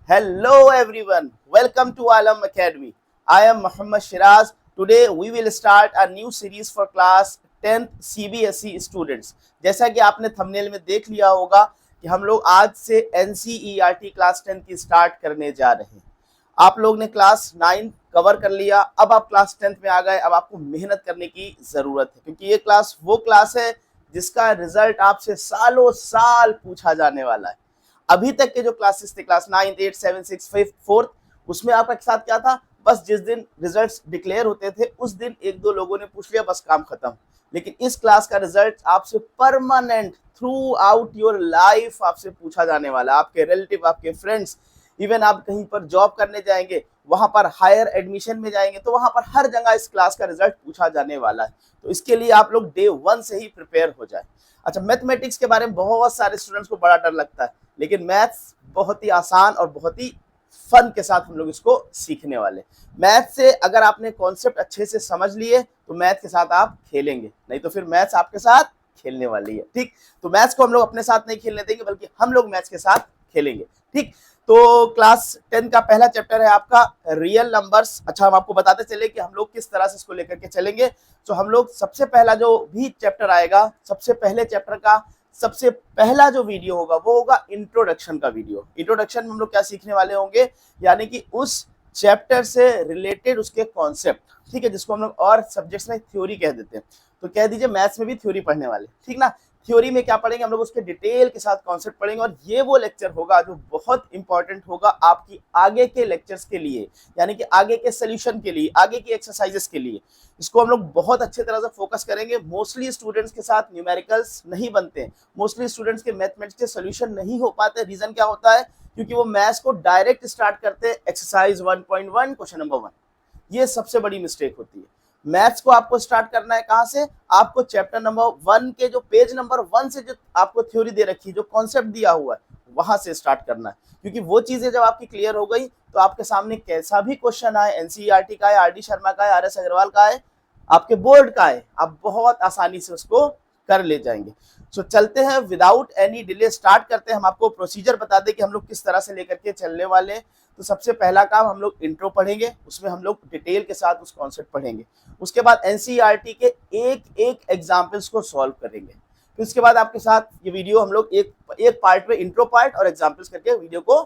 Hello everyone, welcome to Alam Academy. I am Muhammad Shiraz. Today we will start a new series for class 10th CBSE students. जैसा कि आपने thumbnail में देख लिया होगा कि हम लोग आज से NCERT क्लास 10 की स्टार्ट करने जा रहे हैं। आप लोग ने क्लास 9 कवर कर लिया, अब आप क्लास 10th में आ गए। अब आपको मेहनत करने की जरूरत है क्योंकि ये क्लास वो क्लास है जिसका रिजल्ट आपसे सालों साल पूछा जाने वाला है। अभी तक के जो क्लासेस थे, क्लास 9, 8, 7, 6, 5, 4, उसमें आपका साथ क्या था? बस जिस दिन रिजल्ट्स डिक्लेयर होते थे उस दिन एक दो लोगों ने पूछ लिया, बस काम खत्म। लेकिन इस क्लास का रिजल्ट आपसे permanent through out your life आपसे पूछा जाने वाला है। आपके रिलेटिव, आपके फ्रेंड्स, इवन आप कहीं पर जॉब करने जाएंगे, वहां पर हायर एडमिशन में जाएंगे, तो वहां पर हर जगह इस क्लास का रिजल्ट पूछा जाने वाला है। तो इसके लिए आप लोग डे 1 से ही प्रिपेयर हो जाए। अच्छा, मैथमेटिक्स के बारे में बहुत सारे स्टूडेंट्स को बड़ा डर लगता है, लेकिन मैथ्स बहुत ही आसान और बहुत ही फन के साथ हम लोग इसको सीखने वाले। मैथ से अगर आपने कॉन्सेप्ट अच्छे से समझ लिए तो मैथ के साथ आप खेलेंगे, नहीं तो फिर मैथ्स आपके साथ खेलने वाली है। ठीक, तो मैथ्स को हम लोग अपने साथ नहीं खेलने देंगे, बल्कि हम लोग मैथ्स के साथ खेलेंगे। ठीक, तो क्लास 10 का पहला चैप्टर है आपका रियल नंबर्स। अच्छा, हम आपको बताते चले कि हम लोग किस तरह से इसको लेकर के चलेंगे। तो हम लोग सबसे पहला जो भी चैप्टर आएगा, सबसे पहले चैप्टर का सबसे पहला जो वीडियो होगा वो होगा इंट्रोडक्शन का वीडियो। इंट्रोडक्शन में हम लोग क्या सीखने वाले होंगे, यानी कि उस चैप्टर से रिलेटेड उसके कॉन्सेप्ट, ठीक है, जिसको हम लोग और सब्जेक्ट्स में थ्योरी कह देते हैं। तो कह दीजिए मैथ्स में भी थ्योरी पढ़ने वाले, ठीक ना। थ्योरी में क्या पढ़ेंगे हम लोग, उसके डिटेल के साथ कॉन्सेप्ट पढ़ेंगे, और ये वो लेक्चर होगा जो बहुत इंपॉर्टेंट होगा आपकी आगे के लेक्चर्स के लिए, यानी कि आगे के सोल्यूशन के लिए, आगे की एक्सरसाइजेस के लिए। इसको हम लोग बहुत अच्छे तरह से फोकस करेंगे। मोस्टली स्टूडेंट्स के साथ न्यूमेरिकल्स नहीं बनते हैं, मोस्टली स्टूडेंट्स के मैथमेटिक्स के सोल्यूशन नहीं हो पाते। रीजन क्या होता है? क्योंकि वो मैथ्स को डायरेक्ट स्टार्ट करते हैं एक्सरसाइज 1.1 क्वेश्चन नंबर 1। ये सबसे बड़ी मिस्टेक होती है। मैथ्स को आपको स्टार्ट करना है कहां से? आपको चैप्टर नंबर 1 के जो पेज नंबर 1 से जो आपको थ्योरी दे रखी है, जो कॉन्सेप्ट दिया हुआ है, वहां से स्टार्ट करना है। क्योंकि वो चीजें जब आपकी क्लियर हो गई तो आपके सामने कैसा भी क्वेश्चन आए, एनसीईआरटी का है, आरडी शर्मा का है, आरएस अग्रवाल का है, आपके बोर्ड का है, आप बहुत आसानी से उसको कर ले जाएंगे। सो चलते हैं, विदाउट एनी डिले स्टार्ट करते हैं। हम आपको प्रोसीजर बता दें कि हम लोग किस तरह से लेकर के चलने वाले हैं। तो सबसे पहला काम, हम लोग इंट्रो पढ़ेंगे, उसमें हम लोग डिटेल के साथ उस कॉन्सेप्ट पढ़ेंगे। उसके बाद एनसीईआरटी के एक एक एग्जाम्पल्स को सॉल्व करेंगे। फिर उसके बाद आपके साथ ये वीडियो हम लोग एक एक पार्ट में इंट्रो पार्ट और एग्जाम्पल्स करके वीडियो को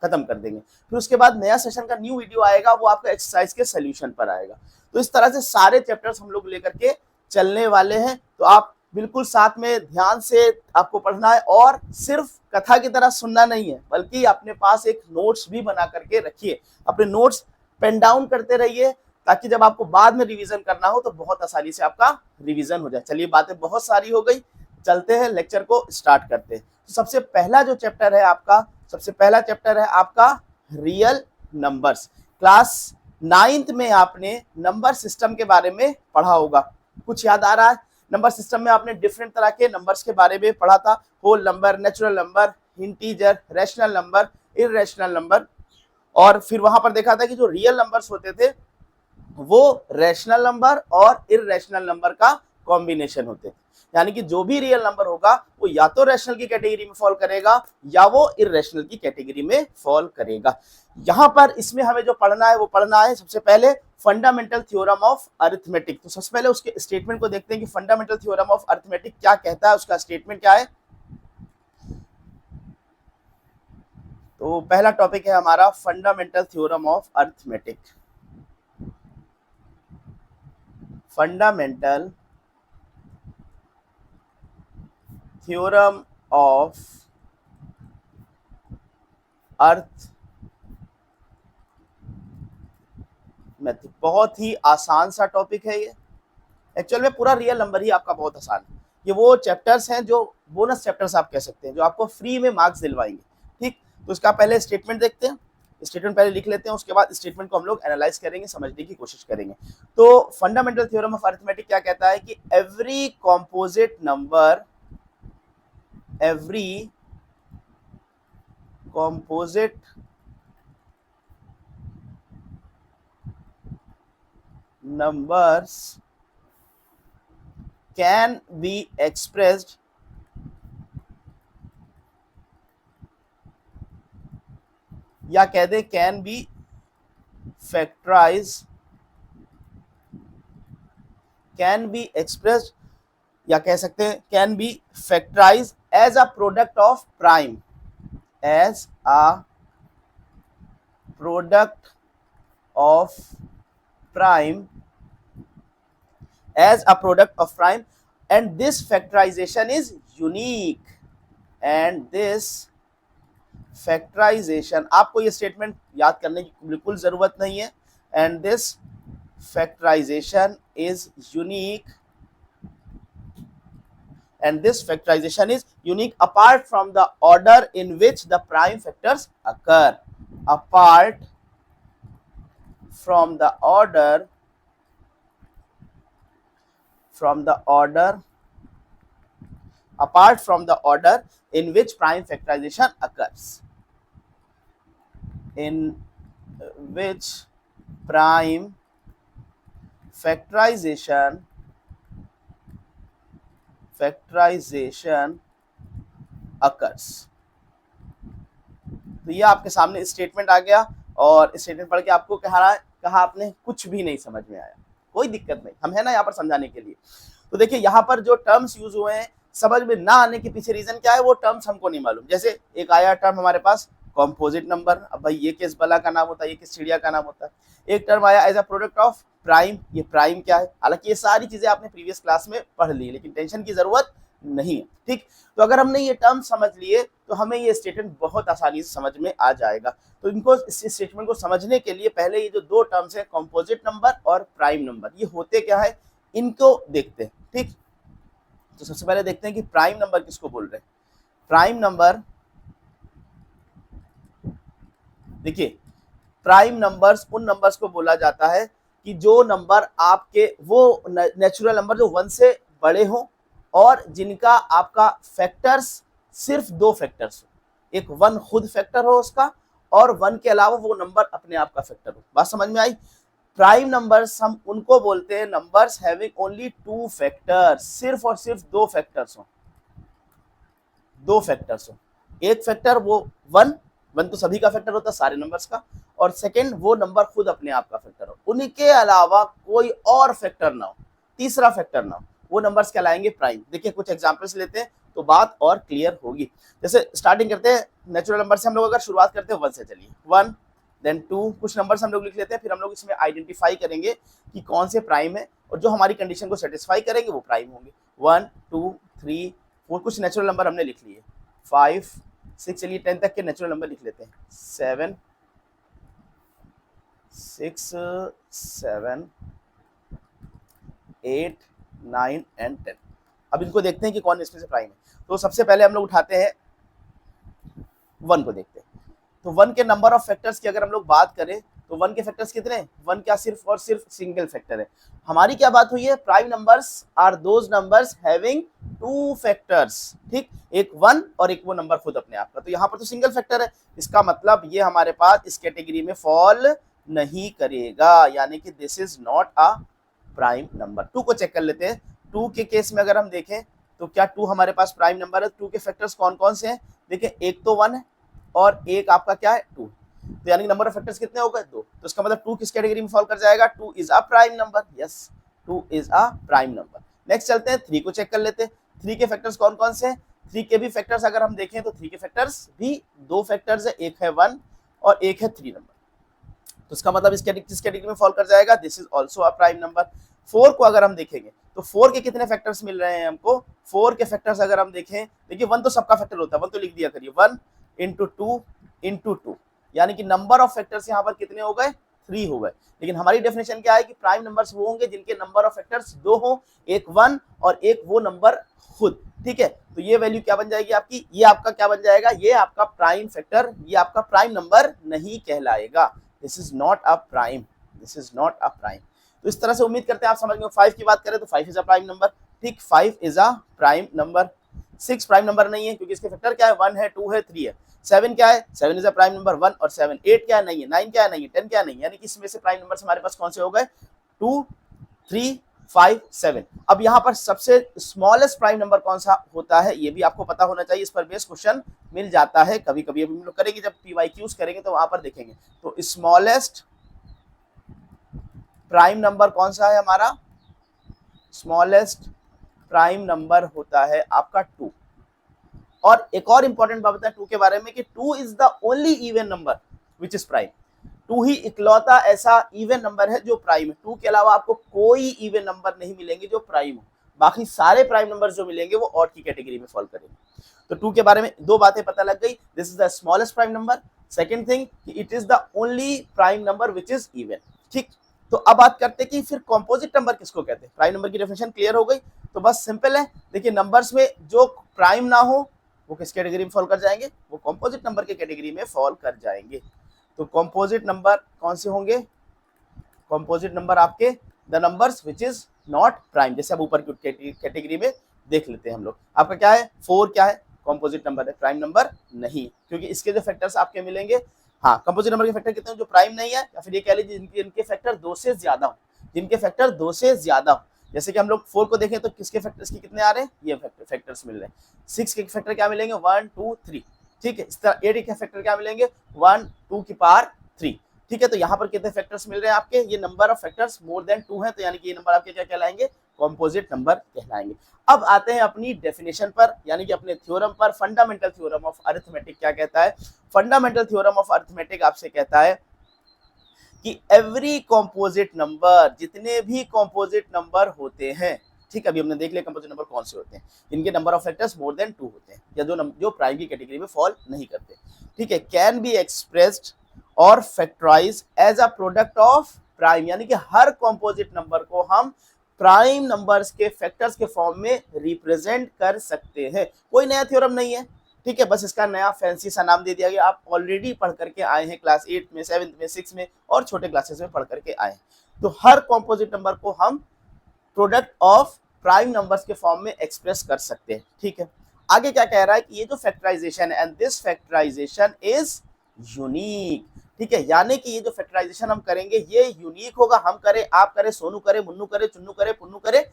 खत्म कर देंगे। फिर उसके बाद नया सेशन का न्यू वीडियो आएगा, वो आपका एक्सरसाइज के सोल्यूशन पर आएगा। तो इस तरह से सारे चैप्टर्स हम लोग लेकर के चलने वाले हैं। तो आप बिल्कुल साथ में ध्यान से आपको पढ़ना है, और सिर्फ कथा की तरह सुनना नहीं है, बल्कि अपने पास एक नोट्स भी बना करके रखिए। अपने नोट्स पेन डाउन करते रहिए, ताकि जब आपको बाद में रिवीजन करना हो तो बहुत आसानी से आपका रिवीजन हो जाए। चलिए, बातें बहुत सारी हो गई, चलते हैं लेक्चर को स्टार्ट करते हैं। तो सबसे पहला जो चैप्टर है आपका, सबसे पहला चैप्टर है आपका रियल नंबर्स। क्लास 9th में आपने नंबर सिस्टम के बारे में पढ़ा होगा, कुछ याद आ रहा है? नंबर सिस्टम में आपने डिफरेंट तरह के नंबर्स के बारे में पढ़ा था। Whole number, natural number, integer, rational number, irrational number. और फिर वहां पर देखा था कि जो रियल नंबर्स होते थे वो रैशनल नंबर और इररेशनल नंबर का कॉम्बिनेशन होते हैं। यानी कि जो भी रियल नंबर होगा वो या तो रैशनल की कैटेगरी में फॉल करेगा या वो इररेशनल की कैटेगरी में फॉल करेगा। यहां पर इसमें हमें जो पढ़ना है वो पढ़ना है सबसे पहले फंडामेंटल थ्योरम ऑफ अरिथमेटिक। तो सबसे पहले उसके स्टेटमेंट को देखते हैं कि फंडामेंटल थ्योरम ऑफ अरिथमेटिक क्या कहता है, उसका स्टेटमेंट क्या है। तो पहला टॉपिक है हमारा fundamental theorem of arithmetic. Fundamental theorem of arithmetic. बहुत ही आसान सा टॉपिक है ये। एक्चुअल में पूरा रियल नंबर ही आपका बहुत आसान है। ये वो चैप्टर्स हैं जो बोनस चैप्टर्स आप कह सकते हैं, जो आपको फ्री में मार्क्स दिलवाएंगे। ठीक, तो इसका पहले स्टेटमेंट देखते हैं। स्टेटमेंट पहले लिख लेते हैं, उसके बाद स्टेटमेंट को हम लोग एनालाइज करेंगे, समझने की कोशिश करेंगे। तो फंडामेंटल थ्योरम ऑफ अरिथमेटिक क्या कहता है कि every composite number, every composite numbers can be expressed या कह दें can be factorise, can be expressed, या कह सकते हैं can be factorise as a product of prime, as a product of prime, as a product of prime, and this factorization is unique, and this factorization, आपको ये statement याद करने की बिल्कुल जरूरत नहीं है, and this factorization is unique, and this factorization is unique apart from the order in which the prime factors occur, apart from the order, apart from the order in which prime factorization occurs, in which prime factorization occurs। तो ये आपके सामने statement आ गया, और statement पढ़ के आपको कहा आपने कुछ भी नहीं समझ में आया, कोई दिक्कत नहीं, हम है ना यहाँ पर समझाने के लिए। तो देखिए यहाँ पर जो टर्म्स यूज हुए हैं, समझ में ना आने के पीछे रीजन क्या है, वो टर्म्स हमको नहीं मालूम। जैसे एक आया टर्म हमारे पास कॉम्पोजिट नंबर, अब भाई ये किस बला का नाम होता है, ये किस चिड़िया का नाम होता है। एक टर्म आया as a product of prime, ये प्राइम क्या है, हालांकि ये सारी चीजें आपने प्रीवियस क्लास में पढ़ ली, लेकिन टेंशन की जरूरत नहीं है, ठीक। तो अगर हमने ये टर्म समझ लिए तो हमें ये स्टेटमेंट बहुत आसानी से समझ में आ जाएगा। तो इनको, इस स्टेटमेंट को समझने के लिए पहले ये जो दो टर्म्स है कॉम्पोजिट नंबर और प्राइम नंबर, ये होते क्या है इनको देखते हैं, ठीक। तो सबसे पहले देखते हैं कि प्राइम नंबर किसको बोल रहे हैं। प्राइम नंबर, देखिए प्राइम नंबर्स उन नंबर्स को बोला जाता है कि जो नंबर आपके, वो नेचुरल नंबर जो 1 से बड़े हो और जिनका आपका फैक्टर्स सिर्फ 2 फैक्टर्स हो, एक 1 खुद फैक्टर हो उसका, और 1 के अलावा वो नंबर अपने आप का फैक्टर हो। बात समझ में आई। प्राइम नंबर्स हम उनको बोलते हैं नंबर्स हैविंग ओनली 2 फैक्टर्स, सिर्फ और सिर्फ 2 फैक्टर्स हो, 2 फैक्टर्स हो। एक फैक्टर वो 1 तो सभी का फैक्टर होता है सारे नंबर्स का, और सेकंड वो नंबर खुद अपने आप का फैक्टर हो, उनके अलावा कोई और फैक्टर ना हो, तीसरा फैक्टर ना हो, वो नंबर्स कहलाएंगे प्राइम। देखिए कुछ एग्जांपल्स लेते हैं तो बात और क्लियर होगी। जैसे स्टार्टिंग करते हैं नेचुरल नंबर से, हम लोग अगर शुरुआत करते हैं 1 से, चलिए 1 देन 2, कुछ नंबर्स हम लोग लिख लेते हैं, फिर हम लोग इसमें आइडेंटिफाई करेंगे कि कौन से प्राइम है, और जो हमारी कंडीशन को सेटिस्फाई करेंगे वो प्राइम होंगे। 1 2 3 4, कुछ नेचुरल नंबर हमने लिख लिए, 5 6, चलिए 10 तक के नेचुरल नंबर लिख लेते हैं, 7 6 7 8 9 एंड 10। अब इनको देखते हैं कि कौन इसमें से प्राइम है। तो सबसे पहले हम लोग उठाते हैं 1 को देखते हैं। तो 1 के नंबर ऑफ फैक्टर्स की अगर हम लोग बात करें तो 1 के फैक्टर्स कितने हैं, 1 क्या सिर्फ और सिर्फ सिंगल फैक्टर है। हमारी क्या बात हुई है, prime numbers are those numbers having 2 factors, ठीक, एक 1 और एक वो नंबर खुद अपने आप का। तो यहाँ पर तो सिंगल फैक्टर है, इसका मतलब ये हमारे पास इस कैटेगरी में फॉल नहीं करेगा, यानी कि this is not a prime number. 2 को चेक कर लेते हैं। 2 के केस में अगर हम देखें तो क्या 2 हमारे पास प्राइम नंबर है। 2 के फैक्टर्स कौन कौन से हैं, देखिए एक तो 1 है और एक आपका क्या है 2, तो यानी नंबर ऑफ फैक्टर्स कितने हो गए 2। तो इसका मतलब 2 किस कैटेगरी में फॉल कर जाएगा, 2 is a prime number, yes 2 is a prime number. Next चलते हैं 3 को चेक कर लेते हैं। 3 के फैक्टर्स कौन कौन से हैं, 3 के भी फैक्टर्स अगर हम देखें तो 3 के फैक्टर्स भी 2 फैक्टर्स है, एक है 1 और एक है 3 नंबर। तो इसका मतलब इस कैटेगरी में फॉल कर जाएगा, this is also a prime number. 4 को अगर हम देखेंगे तो 4 के कितने फैक्टर्स मिल रहे हैं हमको, 4 के फैक्टर्स अगर हम देखें, देखिए 1 तो सबका फैक्टर होता है, 1 तो लिख दिया करिए, 1 इंटू 2 इंटू 2, यानी कि नंबर ऑफ फैक्टर्स यहाँ पर कितने हो गए, 3 हो गए। लेकिन हमारी डेफिनेशन क्या है कि प्राइम नंबर्स वो होंगे जिनके नंबर ऑफ फैक्टर्स 2 हो, एक 1 और एक वो नंबर खुद, ठीक है। तो ये वैल्यू क्या बन जाएगी आपकी, ये आपका क्या बन जाएगा, ये आपका प्राइम फैक्टर, ये आपका प्राइम नंबर नहीं कहलाएगा, this is not a prime, this is not a prime. तो इस तरह से उम्मीद करते हैं आप समझ गए। 5 की बात करें तो 5 इज अ प्राइम नंबर, ठीक, 5 is a prime number. 6 prime number नहीं है क्योंकि इसके फैक्टर क्या है, 1 है 2 है 3 है। 7 क्या है, 7 इज अ प्राइम नंबर, 1 और 7। 8 क्या है, नहीं है। 9 क्या है, नहीं है। 10 क्या है, नहीं है। यानी कि इसमें से प्राइम नंबर हमारे पास कौन से हो गए, 2 3 5 7। अब यहाँ पर सबसे स्मॉलेस्ट प्राइम नंबर कौन सा होता है ये भी आपको पता होना चाहिए, इस पर बेस क्वेश्चन मिल जाता है कभी कभी, हम लोग करेंगे जब PYQs करेंगे तो वहां पर देखेंगे। तो स्मॉलेस्ट प्राइम नंबर कौन सा है हमारा, स्मॉलेस्ट प्राइम नंबर होता है आपका 2। और एक और इंपॉर्टेंट बात बताएं 2 के बारे में कि 2 is the only even number which is prime. 2 ही इकलौता ऐसा इवन नंबर है जो प्राइम है। 2 के अलावा आपको कोई इवन नंबर नहीं मिलेंगे जो प्राइम हो, बाकी सारे प्राइम नंबर जो मिलेंगे वो ऑड की कैटेगरी में फॉल करेंगे। तो 2 के बारे में दो बातें पता लग गई, this is the smallest prime number, second thing it is the only prime number which is even. ठीक, तो अब बात करते हैं कि फिर कॉम्पोजिट नंबर किसको कहते हैं। प्राइम नंबर की डेफिनेशन क्लियर हो गई, तो बस सिंपल है, देखिए नंबर्स में जो प्राइम ना हो वो किस कैटेगरी में फॉल कर जाएंगे, वो कॉम्पोजिट नंबर के कैटेगरी में फॉल कर जाएंगे। तो कॉम्पोजिट नंबर कौन से होंगे, कॉम्पोजिट नंबर आपके the numbers which is not prime. जैसे अब ऊपर की कैटेगरी में देख लेते हैं हम लोग, आपका क्या है 4 क्या है कॉम्पोजिट नंबर है, प्राइम नंबर नहीं, क्योंकि इसके जो फैक्टर्स आपके मिलेंगे, हाँ कंपोजिट नंबर के फैक्टर कितने हैं जो प्राइम नहीं है, या फिर ये कह लीजिए जिनके फैक्टर 2 से ज्यादा हो, जिनके फैक्टर 2 से ज्यादा हो। जैसे कि हम लोग 4 को देखें तो किसके फैक्टर्स की कितने आ रहे हैं, ये फैक्टर्स मिल रहे हैं। 6 के फैक्टर क्या मिलेंगे 1 2 3, ठीक है। इस तरह 8 के फैक्टर क्या मिलेंगे 1 2 की पावर 3, ठीक है। तो यहाँ पर कितने फैक्टर्स मिल रहे हैं आपके, ये number of factors more than 2 है, तो यानी कि ये नंबर आपके क्या कहलाएंगे, कॉम्पोजिट नंबर कहलाएंगे। अब आते हैं अपनी डेफिनेशन पर, यानी कि अपने थ्योरम पर। फंडामेंटल थ्योरम ऑफ अरिथमेटिक क्या कहता है, फंडामेंटल थ्योरम ऑफ अरिथमेटिक आपसे कहता है कि एवरी कॉम्पोजिट नंबर, जितने भी कॉम्पोजिट नंबर होते हैं, ठीक है, अभी हमने देख लिया कंपोजिट नंबर कौन से होते हैं, जिनके number of factors more than 2 होते हैं, या जो प्राइम की कैटेगरी में फॉल नहीं करते, ठीक है, कैन बी एक्सप्रेस्ड और factorise as a product of prime. यानी कि हर कॉम्पोजिट नंबर को हम प्राइम नंबर्स के फैक्टर्स के फॉर्म में रिप्रेजेंट कर सकते हैं। कोई नया थ्योरम नहीं है, ठीक है, बस इसका नया फैंसी सा नाम दे दिया गया। आप ऑलरेडी पढ़ करके आए हैं क्लास 8 में, 7 में, 6 में और छोटे क्लासेस में पढ़ करके आए हैं। तो हर कॉम्पोजिट नंबर को हम प्रोडक्ट ऑफ प्राइम नंबर्स के फॉर्म में एक्सप्रेस कर सकते हैं, ठीक है। आगे क्या कह रहा है कि ये जो फैक्टराइजेशन है, and this factorisation is unique, ठीक है, यानी कि ये जो फैक्टराइजेशन हम करेंगे ये यूनिक होगा। हम करें, आप करें, सोनू करे, मुन्नू करे, चुन्नू करे, पुन्नू करे,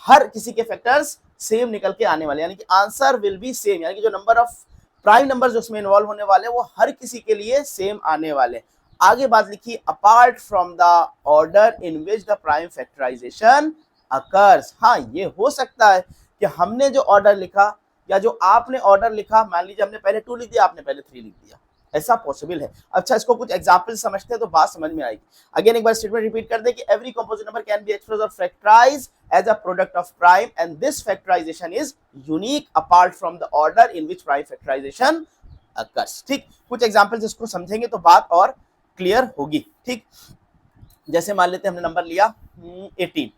हर किसी के फैक्टर्स सेम निकल के आने वाले, यानी कि आंसर विल बी सेम, यानी कि जो नंबर ऑफ प्राइम नंबर जो उसमें इन्वॉल्व होने वाले वो हर किसी के लिए सेम आने वाले। आगे बात लिखी, apart from the order in which the prime factorisation occurs. हाँ, ये हो सकता है कि हमने जो ऑर्डर लिखा या जो आपने ऑर्डर लिखा, मान लीजिए हमने पहले 2 लिख दिया, आपने पहले 3 लिख दिया, ऐसा पॉसिबल है। अच्छा, इसको कुछ एग्जांपल समझते हैं तो बात समझ में आएगी। अगेन एक बार स्टेटमेंट रिपीट कर दे कि every composite number can be expressed or factorised as a product of prime and this factorisation is unique apart from the order in which prime factorisation occurs. ठीक, कुछ एग्जांपल्स इसको समझेंगे तो बात और क्लियर होगी। ठीक, जैसे मान लेते हैं हमने नंबर लिया 18,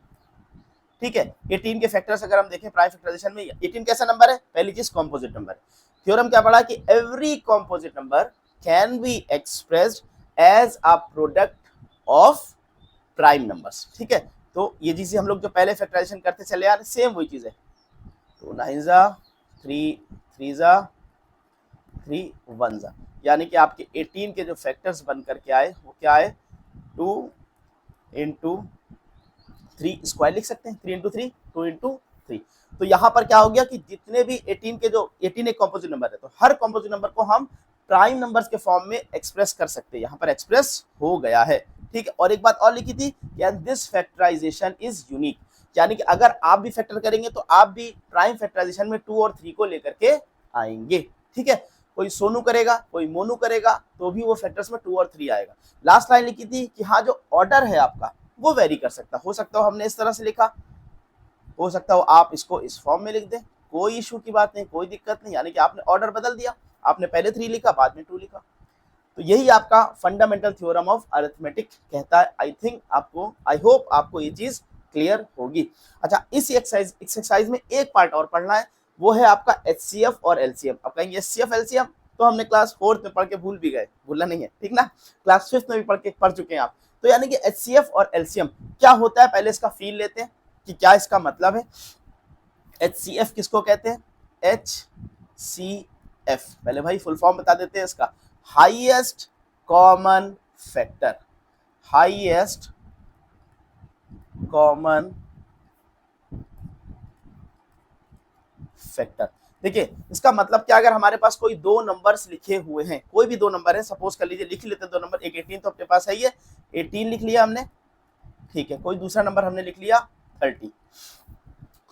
ठीक है। 18 के फैक्टर्स अगर हम देखें प्राइम फैक्टराइजेशन में, 18 कैसा नंबर है, पहली चीज कॉम्पोजिट नंबर। थ्योरम क्या पढ़ा कि every composite number can be expressed as a product of prime numbers, ठीक है। तो ये चीजें हम लोग जो पहले फैक्टराइजेशन करते चले आ रहे, सेम वही चीज है। 2 9 3 3 3 1, यानी कि आपके 18 के जो फैक्टर्स बन करके आए वो क्या आए, 2 इंटू 3 स्क्वायर लिख सकते हैं, 3 इंटू 3 2 इंटू 3। तो यहाँ पर क्या हो गया कि जितने भी 18 के जो 18 एक कॉम्पोजिट नंबर है, तो हर कॉम्पोजिट नंबर को हम प्राइम नंबर्स के फॉर्म में एक्सप्रेस कर सकते हैं। यहाँ पर एक्सप्रेस हो गया है, ठीक है। और एक बात और लिखी थी, दिस फैक्टराइजेशन इज यूनिक, यानी कि अगर आप भी फैक्टर करेंगे तो आप भी प्राइम फैक्टराइजेशन में 2 और 3 को लेकर के आएंगे, ठीक है। कोई सोनू करेगा, कोई मोनू करेगा, तो भी वो फैक्टर्स में 2 और 3 आएगा। लास्ट लाइन लिखी थी कि हाँ, जो ऑर्डर है आपका वो वेरी कर सकता हो सकता हो हमने इस तरह से लिखा, हो सकता हो आप इसको इस फॉर्म में लिख दें, कोई इशू की बात नहीं, कोई दिक्कत नहीं, यानी कि आपने ऑर्डर बदल दिया, आपने पहले 3 लिखा, बाद में 2 लिखा। तो यही आपका फंडामेंटल थ्योरम ऑफ अरिथमेटिक कहता है। आई थिंक आपको, आई होप आपको ये चीज क्लियर होगी। अच्छा, इस एक्सरसाइज में एक पार्ट और पढ़ना है, वो है आपका HCF और LCM। आप कहेंगे HCF LCM तो हमने क्लास 4th में पढ़ के भूल भी गए, भूलना नहीं है, ठीक ना, क्लास 5th में भी पढ़ चुके हैं आप। तो यानी कि HCF और LCM क्या होता है, पहले इसका फील लेते हैं कि क्या इसका मतलब है। HCF किसको कहते हैं, HCF पहले भाई फुल फॉर्म बता देते हैं इसका, highest common factor, highest common factor. देखिए इसका मतलब क्या, अगर हमारे पास कोई दो नंबर्स लिखे हुए हैं, कोई भी दो नंबर है, सपोज कर लीजिए लिख लेते हैं दो नंबर, एक 18 तो अपने पास है ही है, 18 लिख लिया हमने, ठीक है, कोई दूसरा नंबर हमने लिख लिया 30।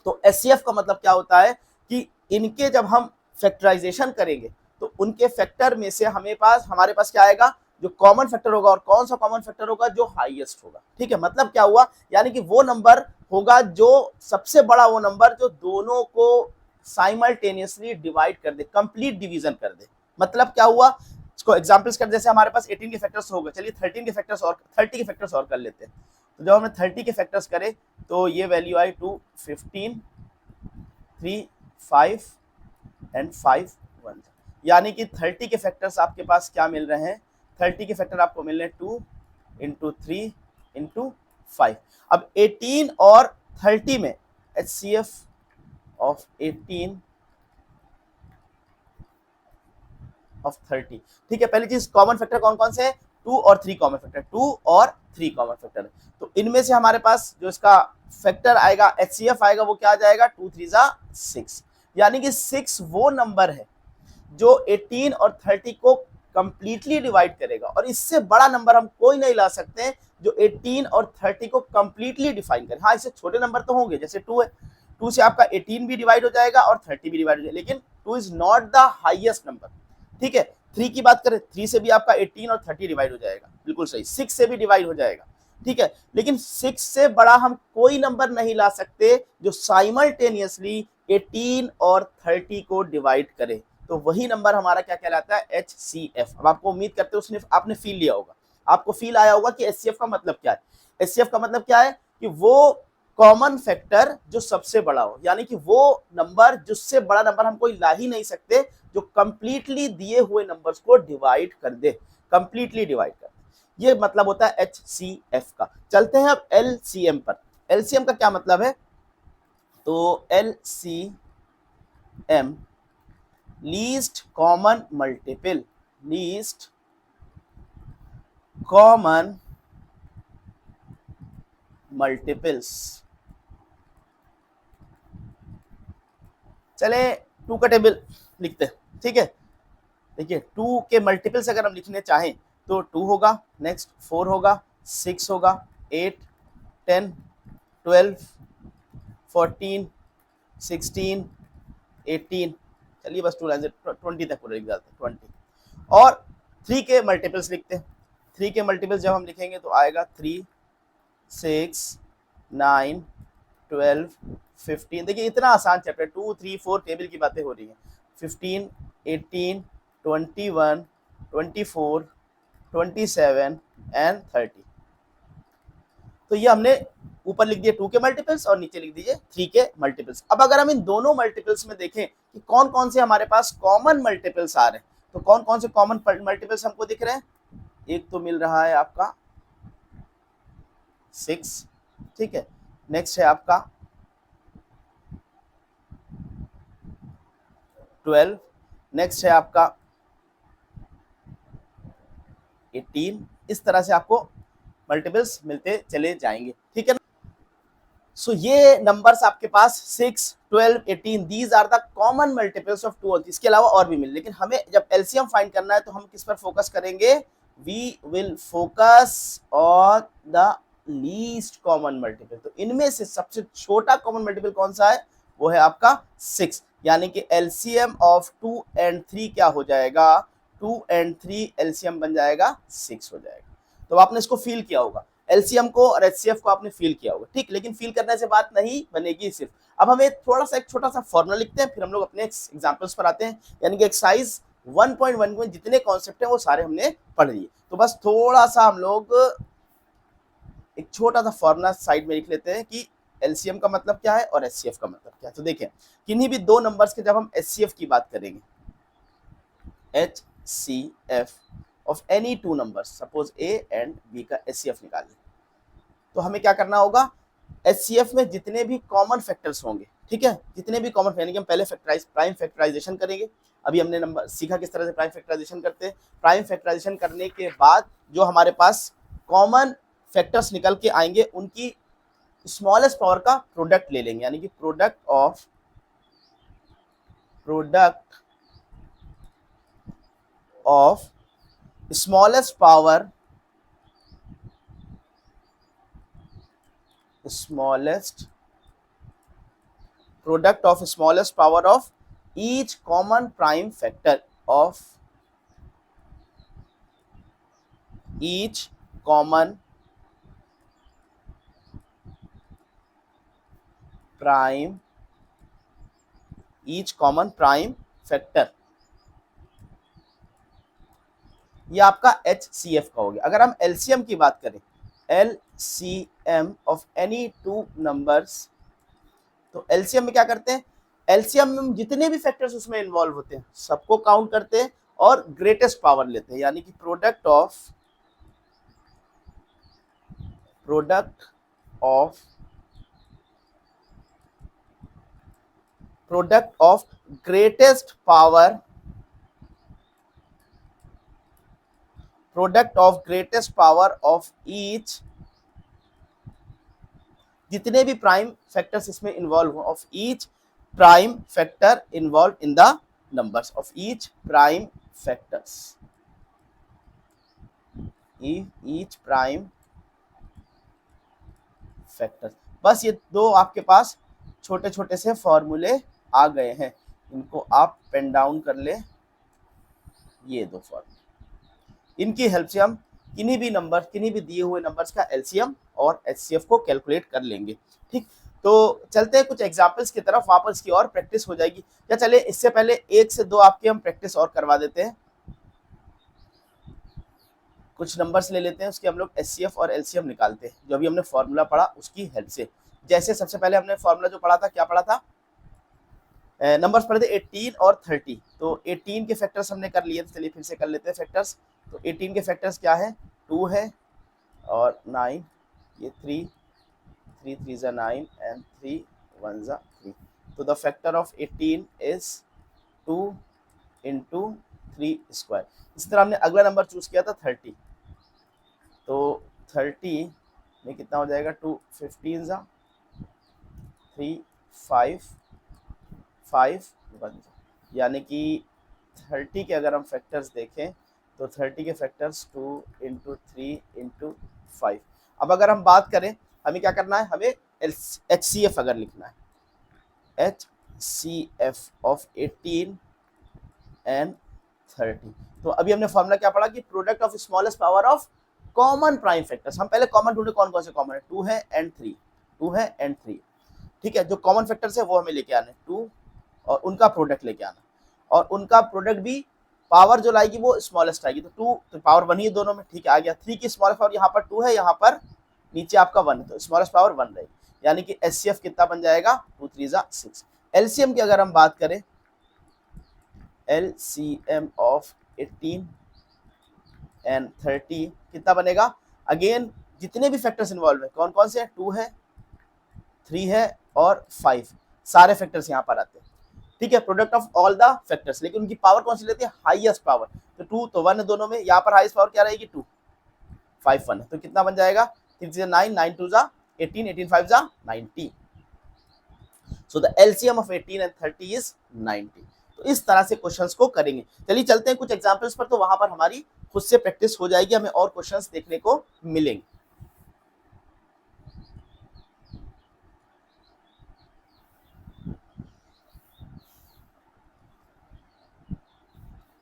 तो एचसीएफ का मतलब क्या होता है कि इनके जब हम फैक्टराइजेशन करेंगे तो उनके फैक्टर में से हमारे पास क्या आएगा, जो कॉमन फैक्टर होगा, और कौन सा कॉमन फैक्टर होगा, जो हाईएस्ट होगा। ठीक है, मतलब क्या हुआ, यानी कि वो नंबर होगा जो सबसे बड़ा, वो नंबर जो दोनों को साइमल्टेनियसली डिवाइड कर दे, कंप्लीट डिवीजन कर दे। मतलब क्या हुआ, इसको एग्जांपल्स कर, जैसे हमारे पास 18 के फैक्टर्स हो गए, चलिए 13 के फैक्टर्स और 30 के फैक्टर्स और कर लेते हैं। तो जब हमने 30 के फैक्टर्स करे तो ये वैल्यू आई 2, 15, 3, 5 एंड 5, 1, यानी कि 30 के फैक्टर्स आपके पास क्या मिल रहे हैं, 30 के फैक्टर आपको मिल रहे हैं 2 इंटू 3 इंटू 5। अब 18 और 30 में HCF ऑफ 18 ऑफ 30, ठीक है। पहली चीज, कॉमन फैक्टर कौन कौन से है, 2 और 3 कॉमन फैक्टर, 2 और 3 कॉमन फैक्टर। तो इनमें से हमारे पास जो इसका फैक्टर आएगा, HCF आएगा, वो क्या आ जाएगा, 2 3 जा 6, यानी कि 6 वो नंबर है जो 18 और 30 को कंप्लीटली डिवाइड करेगा। और इससे बड़ा नंबर हम कोई नहीं ला सकते जो 18 और 30 को कंप्लीटली डिफाइन करे। हाँ, इससे छोटे नंबर तो होंगे, जैसे 2 है, 2 से आपका 18 भी डिवाइड हो जाएगा और 30 भी डिवाइड हो जाएगा, लेकिन 2 is not the highest number. ठीक है, 3 की बात करें, 3 से भी आपका 18 और 30 डिवाइड हो जाएगा, बिल्कुल सही, 6 से भी डिवाइड हो जाएगा। ठीक है, लेकिन 6 से बड़ा हम कोई नंबर नहीं ला सकते जो साइमल्टेनियसली 18 और 30 को डिवाइड करे। तो वही नंबर हमारा क्या कहलाता है, HCF। अब आपको उम्मीद करते हो आपने फील लिया होगा, आपको फील आया होगा कि HCF का मतलब क्या है। HCF का मतलब क्या है कि वो कॉमन फैक्टर जो सबसे बड़ा हो, यानी कि वो नंबर जिससे बड़ा नंबर हम कोई ला ही नहीं सकते, जो कंप्लीटली दिए हुए नंबर्स को डिवाइड कर दे, कंप्लीटली डिवाइड कर दे, ये मतलब होता है HCF का। चलते हैं अब LCM पर। LCM का क्या मतलब है, तो LCM least common multiple, least common multiples. चले 2 का टेबल लिखते हैं, ठीक है। देखिए 2 के मल्टीपल्स अगर हम लिखने चाहें तो 2 होगा, नेक्स्ट 4 होगा, 6 होगा, 8, 10, 12, 14, 16, 18, चलिए बस 2 लाइन से 20 तक पूरा लिख जाते हैं, 20। और 3 के मल्टीपल्स लिखते हैं। 3 के मल्टीपल्स जब हम लिखेंगे तो आएगा 3, 6, 9, 12, 15। देखिए इतना आसान चैप्टर, 2, 3, 4 टेबल की बातें हो रही हैं। 15, 18, 21, 24, 27 एंड 30। तो ये हमने ऊपर लिख दिए 2 के मल्टीपल्स और नीचे लिख दीजिए 3 के मल्टीपल्स। अब अगर हम इन दोनों मल्टीपल्स में देखें कि कौन कौन से हमारे पास कॉमन मल्टीपल्स आ रहे हैं, तो कौन कौन से कॉमन मल्टीपल्स हमको दिख रहे हैं, एक तो मिल रहा है आपका 6, ठीक है, नेक्स्ट है आपका 12, नेक्स्ट है आपका 18। इस तरह से आपको मल्टीपल्स मिलते चले जाएंगे, ठीक है ना। सो ये नंबर्स आपके पास 6, 12, 18, these are the common multiples of 2 और 3। इसके अलावा और भी मिले, लेकिन हमें जब एलसीएम फाइंड करना है तो हम किस पर फोकस करेंगे, we will focus on the least common multiple. तो इनमें से सबसे छोटा कॉमन मल्टीपल कौन सा है, वो है आपका 6, यानी कि एलसीएम ऑफ 2 and 3 क्या हो जाएगा, 2 and 3 एलसीएम बन जाएगा 6 हो जाएगा। तो आपने इसको फील किया होगा, एलसीएम को और एचसीएफ को आपने फील किया होगा, ठीक। लेकिन फील करने से बात नहीं बनेगी सिर्फ। अब हमें थोड़ा सा एक छोटा सा फॉर्मूला लिखते हैं, फिर हम लोग अपने एग्जांपल्स पर आते हैं। यानी कि एक्सरसाइज 1.1 में जितने कॉन्सेप्ट हैं वो सारे हमने पढ़ लिए। तो बस थोड़ा सा हम लोग एक छोटा सा फॉर्मूला साइड में लिख लेते हैं कि एलसीएम का मतलब क्या है और एचसीएफ का मतलब क्या है। तो देखें, किन्हीं भी दो नंबर्स के जब हम एचसीएफ की बात करेंगे, HCF of any 2 numbers, suppose A and B का HCF निकाल लें, तो हमें क्या करना होगा, HCF में जितने भी कॉमन फैक्टर्स होंगे, ठीक है, जितने भी कॉमन, यानी कि हम पहले प्राइम फैक्टराइजेशन करेंगे। अभी हमने नंबर सीखा किस तरह से प्राइम फैक्टराइजेशन करते हैं। प्राइम फैक्टराइजेशन करने के बाद जो हमारे पास कॉमन फैक्टर्स निकल के आएंगे उनकी स्मॉलेस्ट पावर का प्रोडक्ट ले लेंगे, यानी कि product of product of smallest power of each common prime factor of each common prime factor। ये आपका HCF का हो गया। अगर हम LCM की बात करें, LCM of any two numbers, तो LCM में क्या करते हैं, LCM में हम जितने भी फैक्टर्स उसमें इन्वॉल्व होते हैं सबको काउंट करते हैं और ग्रेटेस्ट पावर लेते हैं, यानी कि product of greatest power of each, जितने भी प्राइम फैक्टर्स इसमें इन्वॉल्व हो, of each prime factor involve in the numbers, of each prime factors, each prime factors. बस ये दो आपके पास छोटे छोटे से फॉर्मूले आ गए हैं, इनको आप पेन डाउन कर ले, ये दो फॉर्मूले, इनकी हेल्प से हम किन्हीं भी दिए हुए नंबर्स का एलसीएम और एचसीएफ को कैलकुलेट कर लेंगे। ठीक, तो चलते हैं कुछ एग्जांपल्स की तरफ, वापस की और प्रैक्टिस हो जाएगी। या चले इससे पहले एक से दो आपके हम प्रैक्टिस और करवा देते हैं, कुछ नंबर्स ले लेते हैं, उसके हम लोग एचसीएफ और एलसीएम निकालते हैं, जो अभी हमने फॉर्मूला पढ़ा उसकी हेल्प से। जैसे सबसे पहले हमने फॉर्मूला जो पढ़ा था, क्या पढ़ा था, नंबर्स पढ़े थे 18 और 30, तो 18 के फैक्टर्स हमने कर लिए थे, चलिए फिर से कर लेते हैं फैक्टर्स। तो 18 के फैक्टर्स क्या है, 2 है और 9, ये 3 3 = 9 एंड 3 1 = 3, तो the factor of 18 is 2 × 3 square. इस तरह हमने अगला नंबर चूज किया था 30, तो 30 में कितना हो जाएगा, 2 15 = 3 5 5 1, यानी कि 30 के अगर हम फैक्टर्स देखें तो 30 के फैक्टर्स 2 × 3 × 5। अब अगर हम बात करें, हमें क्या करना है, हमें HCF अगर लिखना है, HCF ऑफ 18 एंड 30, तो अभी हमने फॉर्मूला क्या पढ़ा कि product of smallest power of common prime factors. हम पहले कॉमन ढूंढे, कौन कौन से कॉमन है, 2 है एंड 3, 2 है एंड 3। ठीक है, जो कॉमन फैक्टर्स है वो हमें लेके आने, 2 और उनका प्रोडक्ट लेके आना, और उनका प्रोडक्ट भी पावर जो लाएगी वो स्मॉलेस्ट आएगी, तो 2 तो पावर 1 ही है दोनों में, ठीक है, आ गया। 3 की स्मॉलेस्ट पावर यहाँ पर 2 है, यहाँ पर नीचे आपका 1 है, तो स्मॉलेस्ट पावर 1 रहेगी, यानी कि एचसीएफ कितना बन जाएगा, 2 3 = 6। एलसीएम की अगर हम बात करें, एलसीएम ऑफ 18 एंड 30 कितना बनेगा, अगेन जितने भी फैक्टर्स इन्वॉल्व है, कौन कौन से हैं, 2 है, 3 है और 5, सारे फैक्टर्स यहाँ पर आते हैं। ठीक है, product of all the factors, लेकिन उनकी पावर कौन सी लेती है, हाईएस्ट पावर, तो 2 तो 1 है दोनों में, यहाँ पर हाईएस्ट पावर क्या रहेगी, 2 5 1 है, तो कितना बन जाएगा, 3 3 = 9 9 2 = 18 18 5 = 90, so the LCM of 18 and 30 is 90। तो इस तरह से क्वेश्चंस को करेंगे। चलिए चलते हैं कुछ एग्जांपल्स पर, तो वहां पर हमारी खुद से प्रैक्टिस हो जाएगी, हमें और क्वेश्चंस देखने को मिलेंगे।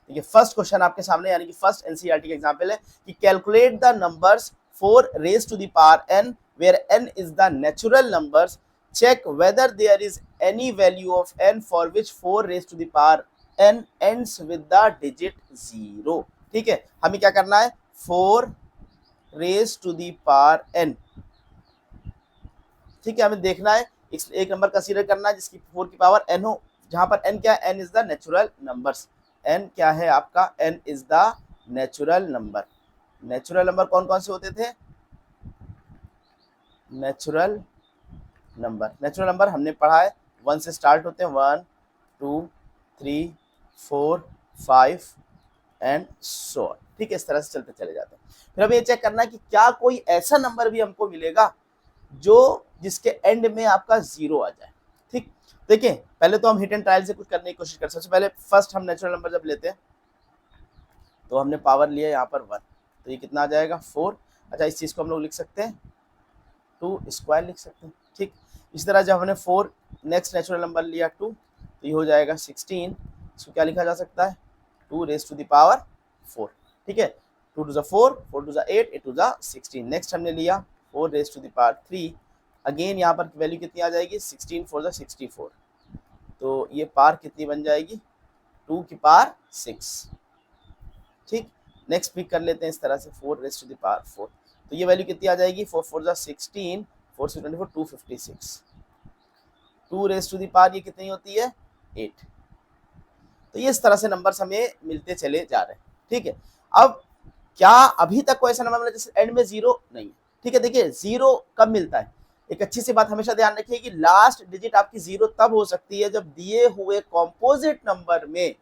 देखिए फर्स्ट क्वेश्चन आपके सामने, यानी कि फर्स्ट एनसीईआरटी का एग्जांपल है कि calculate the numbers 4 raised to the power n where n is the natural numbers, check whether there is any value of n for which 4 raised to the power n ends with the digit 0। ठीक है, हमें क्या करना है, 4 raised to the power n, ठीक है, हमें देखना है एक नंबर कंसीडर करना है जिसकी 4 की पावर n हो, जहां पर n क्या है, n is the natural numbers, n क्या है आपका, n is the natural number. Natural number कौन कौन से होते थे, नेचुरल नंबर हमने पढ़ा है 1 से स्टार्ट होते हैं, 1 2 3 4 5 एंड सो ऑन। ठीक है, इस तरह से चलते चले जाते हैं। फिर हमें ये चेक करना है कि क्या कोई ऐसा नंबर भी हमको मिलेगा जो जिसके एंड में आपका 0 आ जाए। ठीक, देखिए पहले तो हम हिट एंड ट्रायल से कुछ करने की कोशिश करते हैं। सबसे पहले फर्स्ट हम नेचुरल नंबर जब लेते हैं तो हमने पावर लिया यहाँ पर 1, तो ये कितना आ जाएगा 4। अच्छा, इस चीज़ को हम लोग लिख सकते हैं 2 स्क्वायर लिख सकते हैं। ठीक, इस तरह जब हमने 4 नेक्स्ट नेचुरल नंबर लिया 2, तो ये हो जाएगा 16। इसको क्या लिखा जा सकता है 2 रेज टू द पावर 4। ठीक है, 2 to the 4, 4 to the 8, 8 to the 16। Next हमने लिया 4 raise to the power 3। Again यहाँ पर वैल्यू कितनी आ जाएगी 16 4 द 64, तो ये पावर कितनी बन जाएगी 2 की पावर 6। ठीक, नेक्स्ट पिक कर लेते हैं इस तरह से 4 रेज टू द पावर 4, तो ये वैल्यू कितनी आ जाएगी 4 4 द 16, 4 से 24 256। 2 रेज टू द पावर ये कितनी होती है 8। तो ये इस तरह से नंबर्स हमें मिलते चले जा रहे हैं। ठीक है, अब क्या अभी तक कोई ऐसा नंबर मिला जिससे एंड में 0 नहीं है? ठीक है, देखिए 0 कब मिलता है, एक अच्छी सी बात हमेशा ध्यान रखिए कि लास्ट डिजिट आपकी 0 तब हो सकती है जब दिए हुए कॉम्पोजिट नंबर में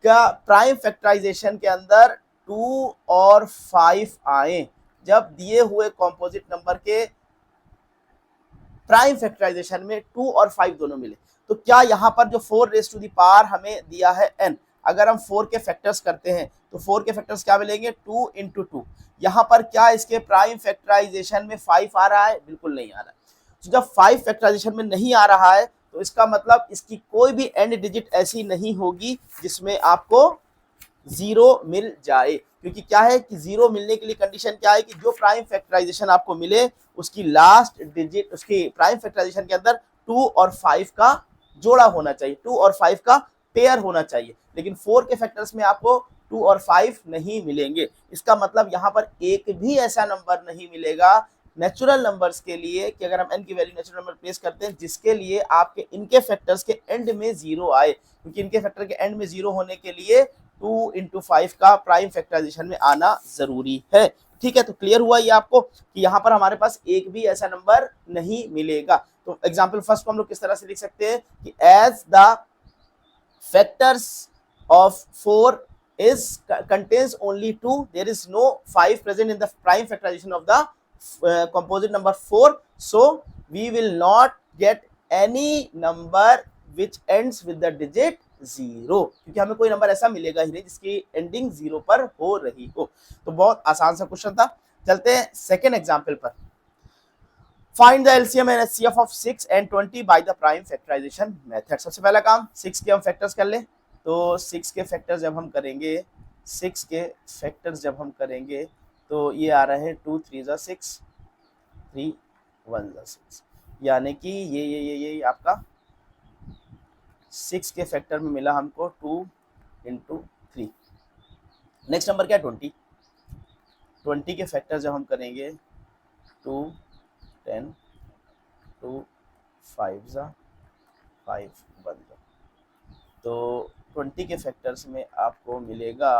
का प्राइम फैक्टराइजेशन के अंदर 2 और 5 आए। जब दिए हुए कॉम्पोजिट नंबर के प्राइम फैक्टराइजेशन में 2 और 5 दोनों मिले, तो क्या यहाँ पर जो 4 रेज टू द पावर हमें दिया है n, अगर हम 4 के फैक्टर्स करते हैं तो 4 के फैक्टर्स क्या मिलेंगे 2 इंटू 2। यहाँ पर क्या इसके प्राइम फैक्टराइजेशन में 5 आ रहा है? बिल्कुल नहीं आ रहा है। तो जब 5 फैक्टराइजेशन में नहीं आ रहा है तो इसका मतलब इसकी कोई भी एंड डिजिट ऐसी नहीं होगी जिसमें आपको 0 मिल जाए, क्योंकि क्या है कि 0 मिलने के लिए कंडीशन क्या है कि जो प्राइम फैक्टराइजेशन आपको मिले उसकी लास्ट डिजिट, उसकी प्राइम फैक्टराइजेशन के अंदर 2 और 5 का जोड़ा होना चाहिए, 2 और 5 का पेयर होना चाहिए। लेकिन 4 के फैक्टर्स में आपको 2 और 5 नहीं मिलेंगे। इसका मतलब यहाँ पर एक भी ऐसा नंबर नहीं मिलेगा नेचुरल नंबर्स के लिए कि अगर हम n की वैल्यू नेचुरल नंबर प्लेस करते हैं जिसके लिए आपके इनके फैक्टर्स के एंड में 0 आए, क्योंकि इनके फैक्टर के एंड में 0 होने के लिए 2 इंटू 5 का प्राइम फैक्टराइजेशन में आना जरूरी है। ठीक है, तो क्लियर हुआ ये आपको कि यहाँ पर हमारे पास एक भी ऐसा नंबर नहीं मिलेगा। तो एग्जाम्पल फर्स्ट को हम लोग किस तरह से लिख सकते हैं कि as the factors of 4 is contains only 2, there is no 5 present in the prime factorization of the composite number 4, so we will not get any number which ends with the digit 0, क्योंकि हमें कोई number ऐसा मिलेगा ही नहीं जिसकी ending 0 पर हो रही हो। तो बहुत आसान सा क्वेश्चन था। चलते हैं सेकेंड एग्जाम्पल पर। Find the LCM and HCF of 6 and 20 by the prime factorisation method. सबसे पहला काम 6 के हम फैक्टर्स कर ले, तो 6 के फैक्टर्स जब हम करेंगे, 6 के फैक्टर्स जब हम करेंगे तो ये आ रहे हैं 2 3 ज़ा 6, 3 1 ज़ा 6, यानी कि ये आपका 6 के फैक्टर में मिला हमको 2 इंटू 3। नेक्स्ट नंबर क्या है 20। 20 के फैक्टर जब हम करेंगे 2 10 2 5 ज़ा 5 1 ज़ा, तो 20 के फैक्टर्स में आपको मिलेगा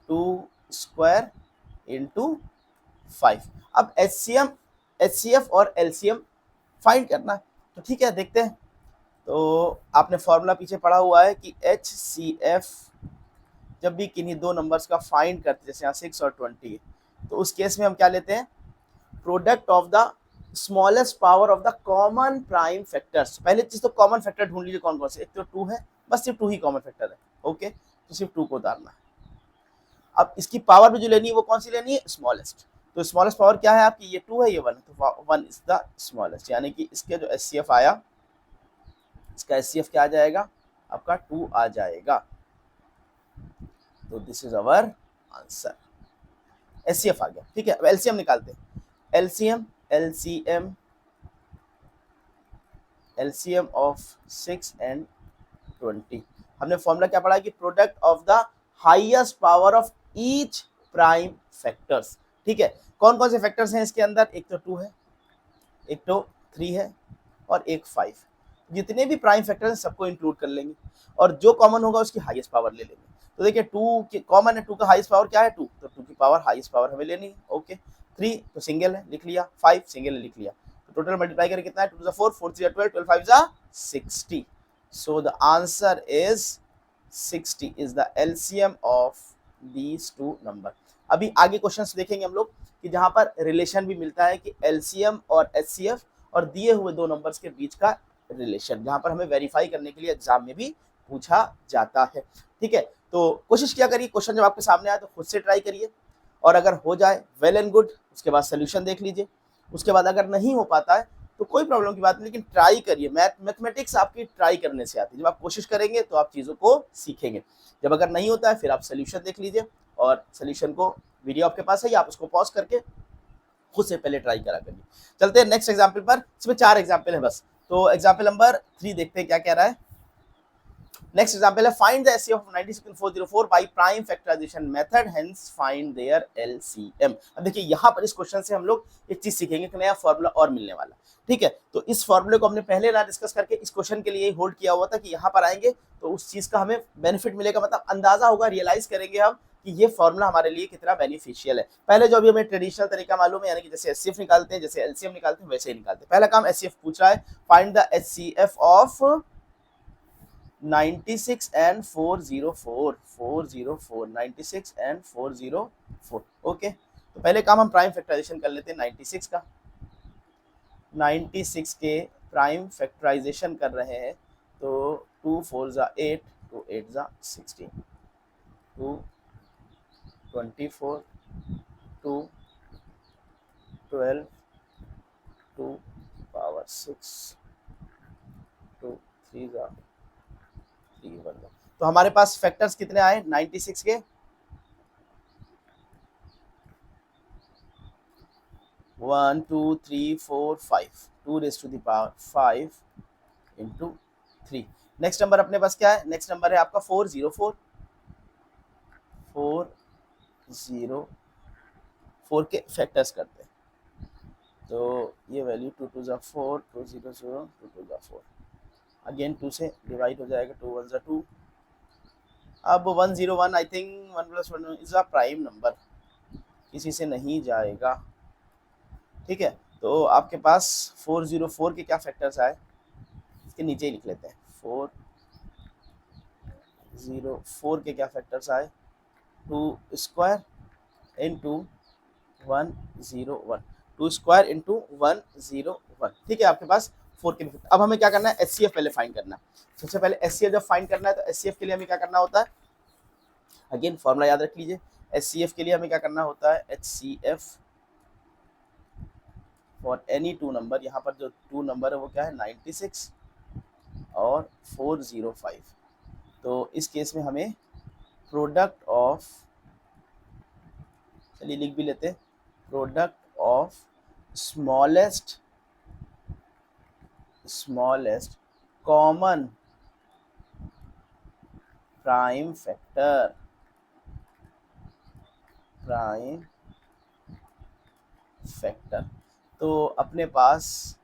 2 स्क्वायर इंटू 5। अब एचसीएम एचसीएफ और एलसीएम फाइंड करना है, तो ठीक है देखते हैं। तो आपने फॉर्मूला पीछे पढ़ा हुआ है कि एचसीएफ जब भी किन्हीं दो नंबर्स का फाइंड करते हैं, जैसे यहाँ 6 और 20, तो उस केस में हम क्या लेते हैं product of the smallest power of the common prime factors. पहले चीज तो कॉमन फैक्टर ढूंढ लीजिए कौन कौन से, एक तो 2 है, बस सिर्फ 2 ही कॉमन फैक्टर है। ओके, तो सिर्फ 2 को उतारना है। अब इसकी पावर भी जो लेनी है वो कौन सी लेनी है स्मॉलेस्ट, तो स्मॉलेस्ट पावर क्या है आपकी, ये 2 है, ये 1 है, तो 1 इज द स्मॉलेस्ट, यानी कि इसके जो एचसीएफ आया, इसका एचसीएफ क्या आ जाएगा आपका 2 आ जाएगा। तो this is our answer, HCF आ गया। ठीक है, अब एलसीएम निकालते हैं। LCM LCM LCM of 6 and 20, हमने फॉर्मूला क्या पढ़ा कि product of the highest power of each prime factors. ठीक है, कौन कौन से फैक्टर्स हैं इसके अंदर, एक तो 2 है, एक तो 3 है और एक 5। जितने भी प्राइम फैक्टर हैं सबको इंक्लूड कर लेंगे और जो कॉमन होगा उसकी हाईएस्ट पावर ले लेंगे। तो देखिए 2 की कॉमन है, 2 का हाईएस्ट पावर क्या है 2, तो 2 की पावर हाईएस्ट पावर हमें लेनी है। ओके, 3 तो सिंगल है लिख लिया, 5 सिंगल है लिख लिया, तो टोटल मल्टीप्लाई करके कितना है 2 to 4, 4 3 12, 12 5 60। So the answer is 60 is the LCM of these two number। अभी आगे क्वेश्चंस देखेंगे हम लोग कि जहां पर रिलेशन भी मिलता है कि LCM और HCF और दिए हुए दो नंबर्स के बीच का रिलेशन, जहां पर हमें वेरीफाई करने के लिए एग्जाम में भी पूछा जाता है। ठीक है, तो कोशिश किया करिए, क्वेश्चन जब आपके सामने आए तो खुद से ट्राई करिए, और अगर हो जाए वेल एंड गुड, उसके बाद सोल्यूशन देख लीजिए। उसके बाद अगर नहीं हो पाता है तो कोई प्रॉब्लम की बात नहीं, लेकिन ट्राई करिए। मैथमेटिक्स आपकी ट्राई करने से आती है, जब आप कोशिश करेंगे तो आप चीज़ों को सीखेंगे। जब अगर नहीं होता है फिर आप सोल्यूशन देख लीजिए, और सोल्यूशन को, वीडियो आपके पास है, आप उसको पॉज करके खुद से पहले ट्राई करा करिए। चलते हैं नेक्स्ट एग्जाम्पल पर, इसमें 4 एग्जाम्पल है बस। तो एग्जाम्पल नंबर 3 देखते हैं क्या कह रहा है। नेक्स्ट एग्जांपल है, find the HCF of 96404 by prime factorisation method, hence find their LCM. अब देखिए यहाँ पर इस क्वेश्चन से हम लोग एक चीज सीखेंगे कि नया फॉर्मूला और मिलने वाला। ठीक है, तो इस फॉर्मूले को हमने पहले ना डिस्कस करके इस क्वेश्चन के लिए होल्ड किया हुआ था कि यहाँ पर आएंगे तो उस चीज का हमें बेनिफिट मिलेगा, मतलब अंदाजा होगा, रियलाइज करेंगे हम कि ये फॉर्मूला हमारे लिए कितना बेनिफिशियल है। पहले जो अभी हमें ट्रेडिशनल तरीका मालूम है, यानी कि जैसे एचसीएफ निकालते हैं, जैसे एलसीएम निकालते हैं, वैसे ही निकालते हैं। पहला काम एचसीएफ पूछ रहा है, find the HCF of 96 and 404 96 and 404। Okay, तो पहले काम हम प्राइम फैक्टराइजेशन कर लेते हैं 96 का। 96 के प्राइम फैक्टराइजेशन कर रहे हैं, तो 2 4 जा 8, 2 8 जा 16, 2 24, 2 12, 2 पावर 6, 2 3 जा 3 1। तो हमारे पास फैक्टर्स कितने आए 96 के, 1 2 3 4 5, 2 raised to the power 5 into 3। Next number अपने पास क्या है, नेक्स्ट नंबर है आपका 404 के फैक्टर्स करते हैं, तो ये वैल्यू 2 2 जा 4, 2 0 0, 2 2 जा 4, अगेन 2 से डिवाइड हो जाएगा, 2 1 जा 2। अब 101, I think 1 + 1 is a prime number, किसी से नहीं जाएगा। ठीक है, तो आपके पास 404 के क्या फैक्टर्स आए, इसके नीचे ही लिख लेते हैं। 404 के क्या फैक्टर्स आए, 2 स्क्वायर इंटू 101, 2 स्क्वायर इंटू 101। ठीक है, आपके पास 4 के। अब हमें क्या करना है, एचसीएफ पहले फाइंड करना है। सबसे पहले एचसीएफ जब फाइंड करना है तो एचसीएफ के लिए हमें क्या करना होता है, अगेन फॉर्मूला याद रख लीजिए। एचसीएफ के लिए हमें क्या करना होता है, एचसीएफ फॉर एनी 2 नंबर, यहाँ पर जो 2 नंबर है वो क्या है 96 और 405। तो इस केस में हमें प्रोडक्ट ऑफ, चलिए लिख भी लेते हैं, product of smallest common prime factor, तो अपने पास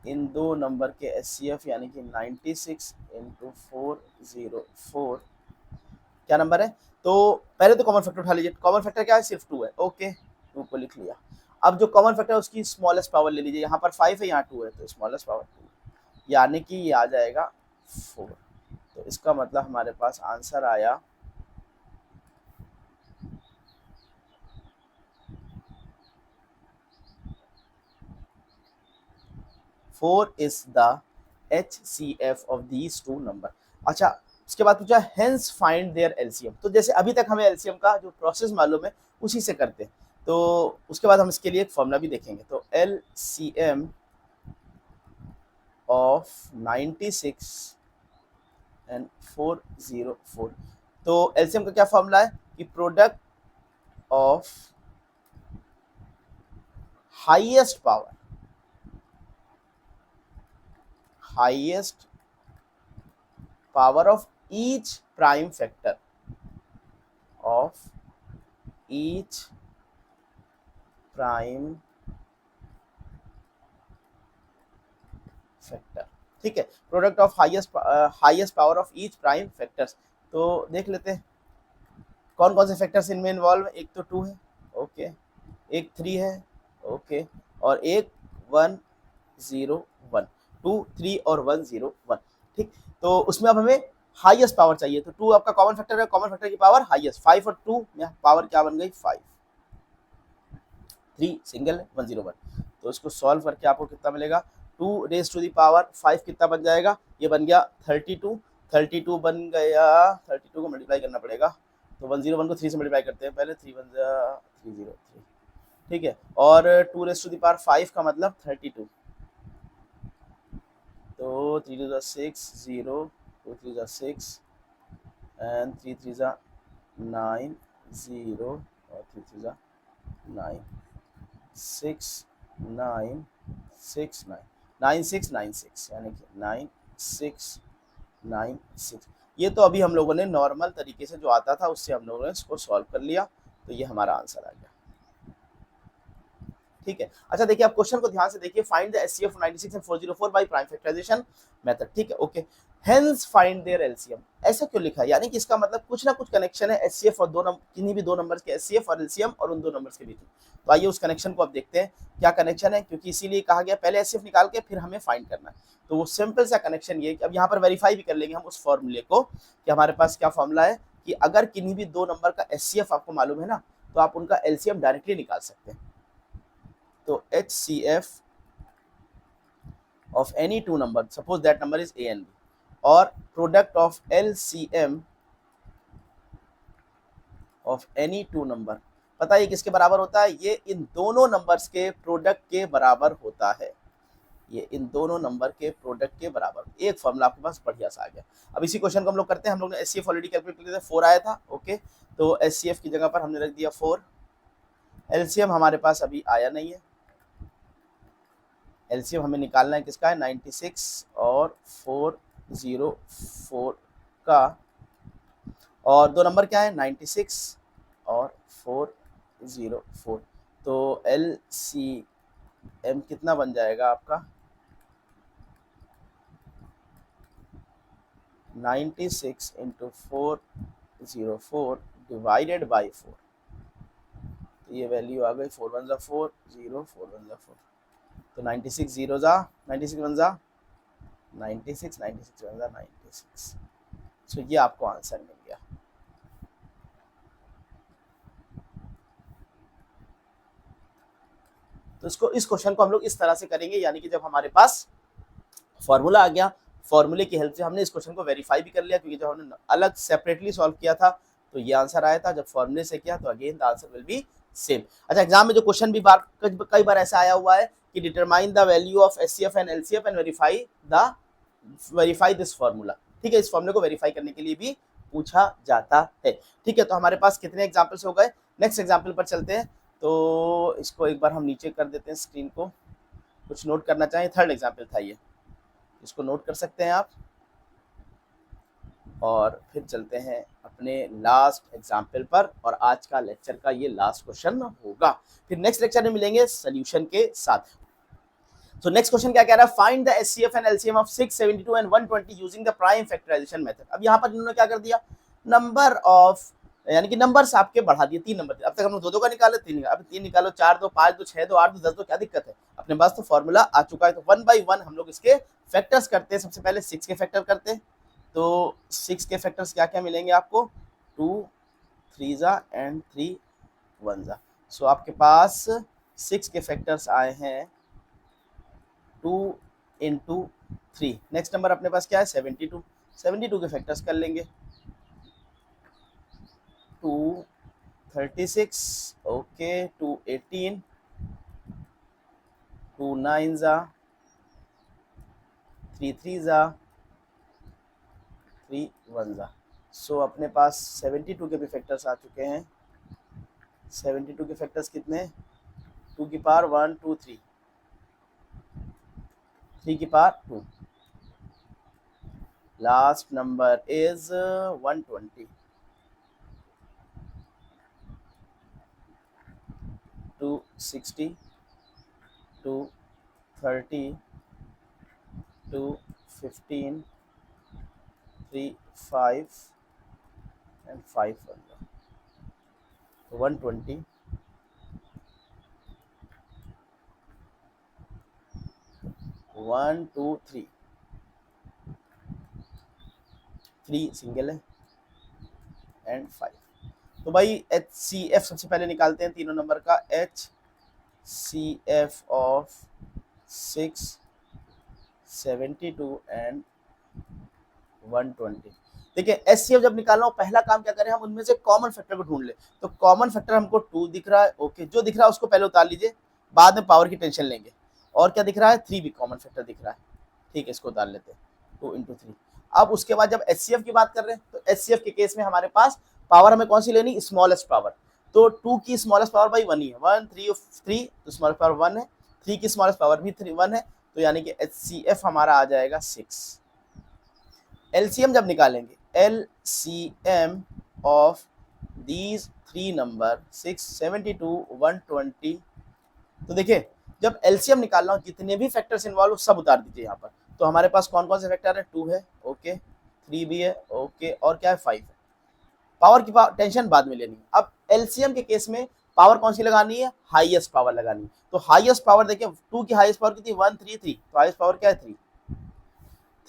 इन 2 नंबर के एचसीएफ यानी कि 96 इंटू 404 क्या नंबर है। तो पहले तो कॉमन फैक्टर उठा लीजिए, कॉमन फैक्टर क्या है, सिर्फ 2 है। ओके, 2 को लिख लिया। अब जो कॉमन फैक्टर है उसकी स्मॉलेस्ट पावर ले लीजिए, यहाँ पर 5 है, यहाँ 2 है, तो स्मॉलेस्ट पावर 2, यानी कि ये आ जाएगा 4। तो इसका मतलब हमारे पास आंसर आया 4 is the HCF of these 2 number. अच्छा, उसके बाद पूछा हेंस फाइंड देयर एलसीएम। तो जैसे अभी तक हमें एलसीएम का जो प्रोसेस मालूम है उसी से करते हैं, तो उसके बाद हम इसके लिए एक फॉर्मूला भी देखेंगे। तो एलसीएम ऑफ 96 एंड 404, तो एलसीएम का क्या फॉर्मूला है कि product of highest power of each prime factor ठीक है, product of highest power of each prime factors. तो देख लेते हैं कौन कौन से फैक्टर्स इनमें इन्वॉल्व है। एक तो 2 है, ओके, एक 3 है, ओके, और एक 101, 2 3 और 101। ठीक, तो उसमें अब हमें हाईएस्ट पावर चाहिए, तो 2 आपका कॉमन फैक्टर है, कॉमन फैक्टर की पावर हाईएस्ट 5 और 2 में पावर क्या बन गई 5, 3 सिंगल है 101। तो इसको सॉल्व करके आपको कितना मिलेगा, 2 रेज टू द पावर 5 कितना बन जाएगा, ये बन गया 32, 32 बन गया, 32 को मल्टीप्लाई करना पड़ेगा, तो 101 को 3 से मल्टीप्लाई करते हैं पहले, 3 1 303, ठीक है, और 2 रेज टू द पावर 5 का मतलब 32, तो 3 2 6 0, 2 3 6 एंड 3 3 9 0 और 3 3 9 6 9 6 9 9 6 9 6 यानी कि 9 6 9 6। ये तो अभी हम लोगों ने नॉर्मल तरीके से जो आता था उससे हम लोगों ने इसको सॉल्व कर लिया, तो ये हमारा आंसर आ गया, ठीक है। अच्छा देखिए आप क्वेश्चन को ध्यान से देखिए, find the HCF of 96 and 404 by prime factorisation method, ठीक है, okay. Hence find their LCM, ऐसा क्यों लिखा है, यानी कि इसका मतलब कुछ ना कुछ कनेक्शन है एचसीएफ और किन्हीं भी दो नंबर्स के एचसीएफ और एलसीएम और उन दो नंबर्स के बीच में। तो आइए उस कनेक्शन को अब देखते हैं क्या कनेक्शन है, क्योंकि इसीलिए कहा गया पहले एचसीएफ निकाल के फिर हमें फाइंड करना है। तो वो सिंपल सा कनेक्शन ये, अब यहाँ पर वेरीफाई भी कर लेंगे हम उस फॉर्मूले को कि हमारे पास क्या फॉर्मूला है कि अगर किन्हीं भी दो नंबर का एचसीएफ आपको मालूम है ना, तो आप उनका एलसीएम डायरेक्टली निकाल सकते हैं। तो HCF of any two numbers, suppose that number is A and B, or product of LCM of any two number, पता है किसके बराबर होता है, ये इन दोनों नंबर्स के प्रोडक्ट के बराबर होता है, ये इन दोनों नंबर के प्रोडक्ट के बराबर। एक फॉर्मूला आपके पास बढ़िया सा आ गया। अब इसी क्वेश्चन को हम लोग करते हैं, हम लोग ने एचसीएफ ऑलरेडी कैलकुलेट कर लिया था, 4 आया था, ओके, तो एचसीएफ की जगह पर हमने रख दिया 4, एलसीएम हमारे पास अभी आया नहीं है, एलसीएम हमें निकालना है किसका है, 96 और 404 का, और दो नंबर क्या है 96 और 404, तो एलसीएम कितना बन जाएगा आपका 96 इंटू 404 डिवाइडेड बाई 4, तो ये वैल्यू आ गई 4 1 4 0 4 1 4, तो 96 0 जा 96 1 जा 96 96 1 जा 96, सो ये आपको आंसर मिल गया। तो इसको, इस क्वेश्चन को हम लोग इस तरह से करेंगे, यानी कि जब हमारे पास फॉर्मूला आ गया, फॉर्मूले की हेल्प से हमने इस क्वेश्चन को वेरीफाई भी कर लिया, क्योंकि जब हमने अलग सेपरेटली सॉल्व किया था तो ये आंसर आया था, जब फॉर्मूले से किया तो again the answer will be same. अच्छा एग्जाम में जो क्वेश्चन भी कई बार ऐसा आया हुआ है कि determine the value of HCF and LCF and verify this formula, ठीक है, इस फॉर्मूले को वेरीफाई करने के लिए भी पूछा जाता है, ठीक है। तो हमारे पास कितने एग्जाम्पल्स हो गए, नेक्स्ट एग्जाम्पल पर चलते हैं। तो इसको एक बार हम नीचे कर देते हैं स्क्रीन को, कुछ नोट करना चाहें, थर्ड एग्जाम्पल था ये, इसको नोट कर सकते हैं आप, और फिर चलते हैं अपने लास्ट एग्जाम्पल पर, और आज का लेक्चर का ये लास्ट क्वेश्चन होगा, फिर नेक्स्ट लेक्चर में मिलेंगे सॉल्यूशन के साथ। तो नेक्स्ट क्वेश्चन क्या कह रहा है, find the HCF and LCM of 672 and 120 using the prime factorisation method. अब यहाँ पर इन्होंने क्या कर दिया, नंबर ऑफ, यानी कि नंबर्स आपके बढ़ा दिए, 3 नंबर, अब तक हम लोग 2 2 का निकाले, 3 निकाले, अब 3 निकालो, 4 2 5 2 6 2 8 2 10 2, क्या दिक्कत है, अपने पास तो फॉर्मूला आ चुका है। तो 1 बाई 1 हम लोग इसके फैक्टर्स करते हैं, सबसे पहले 6 के फैक्टर करते हैं, तो 6 के फैक्टर्स क्या क्या मिलेंगे आपको, 2 3 जा एंड 3 1 जा, सो आपके पास 6 के फैक्टर्स आए हैं 2 इंटू 3, नेक्स्ट नंबर अपने पास क्या है 72, 72 के फैक्टर्स कर लेंगे, 2 36, ओके, 2 18, 2 9 जा, 3 3 जा, 3 1 जा, सो अपने पास 72 के भी फैक्टर्स आ चुके हैं। 72 के फैक्टर्स कितने, 2 की पावर 1 2 3, 3 की power 2, last number is 120, 260, 230, 215, 3 5 and 5 120, 1 2 3, 3 single है एंड 5। तो भाई HCF सबसे पहले निकालते हैं तीनों नंबर का, HCF ऑफ 6 72 एंड 120। देखिए एचसीएफ जब निकालना हो पहला काम क्या करें, हम उनमें से कॉमन फैक्टर को ढूंढ ले। तो कॉमन फैक्टर हमको 2 दिख रहा है, ओके, जो दिख रहा है उसको पहले उतार लीजिए, बाद में पावर की टेंशन लेंगे। और क्या दिख रहा है, 3 भी कॉमन फैक्टर दिख रहा है, ठीक है, इसको उतार लेते हैं, 2 इंटू 3। अब उसके बाद जब एचसीएफ की बात कर रहे हैं तो एचसीएफ के केस में हमारे पास पावर हमें कौन सी लेनी, स्मॉलेस्ट पावर। तो 2 की स्मॉलेस्ट पावर भाई 1 ही है, 1 3 3, तो स्मॉलेस्ट पावर 1 है, 3 की स्मॉलेस्ट पावर भी 1 है, तो यानी कि एचसीएफ हमारा आ जाएगा 6। एलसीएम जब निकालेंगे, एलसीएम ऑफ दीज 3 नंबर 6, 72, 120, तो देखिए जब एलसीएम निकालना हो जितने भी फैक्टर्स इन्वॉल्व हो सब उतार दीजिए यहाँ पर। तो हमारे पास कौन कौन से फैक्टर है, 2 है, ओके, 3 भी है, ओके, और क्या है, 5 है। पावर की टेंशन बाद में लेनी है। अब एलसीएम के केस में पावर कौन सी लगानी है, हाईएस्ट पावर लगानी है। तो हाईएस्ट पावर देखिए 2 की हाईएस्ट पावर कितनी, 133, तो हाईएस्ट पावर क्या है, 3।